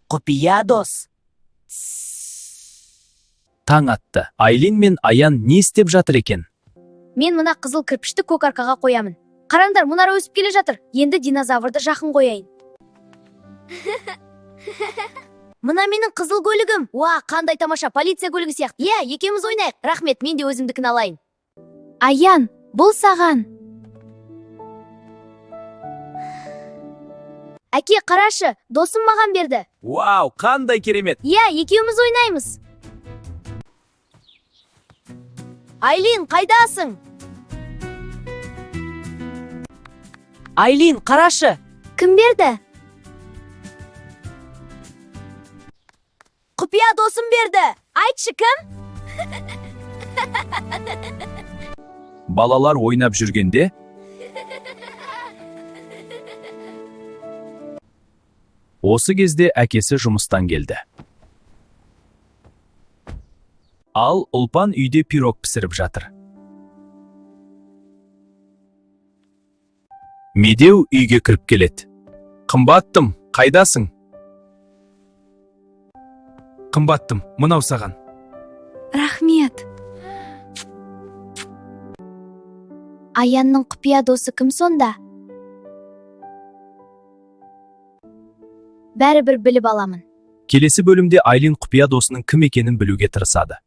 Құпия дос. Таң атты. Айлин мен Аян не істеп жатыр екен? Мен мына қызыл кірпішті көк арқаға қоямын. Қараңдар, мұнара өсіп келе жатыр. Енді динозаврды жақын қояйын. Мына менің қызыл көлігім. Уа, қандай тамаша, полиция көлігі сияқты. Иә, екеуміз ойнайық. Рахмет, мен де өзімдікін алайын. Аян, бұл саған. Әке, қарашы, досым маған берді. Вау, қандай керемет! Иә, екеуміз ойнаймыз. Айлин, қайдасың? Айлин, қарашы. Кім берді? Құпия досым берді. Айтшы, кім? Балалар ойнап жүргенде осы кезде әкесі жұмыстан келді. Ал Ұлпан үйде пирог пісіріп жатыр. Медеу үйге кіріп келеді. Қымбаттым, қайдасың? Қымбаттым, мынау саған. Рахмет. Аянның құпия досы кім сонда? Бәрібір біліп аламын. Келесі бөлімде Айлин құпия досының кім екенін білуге тырысады.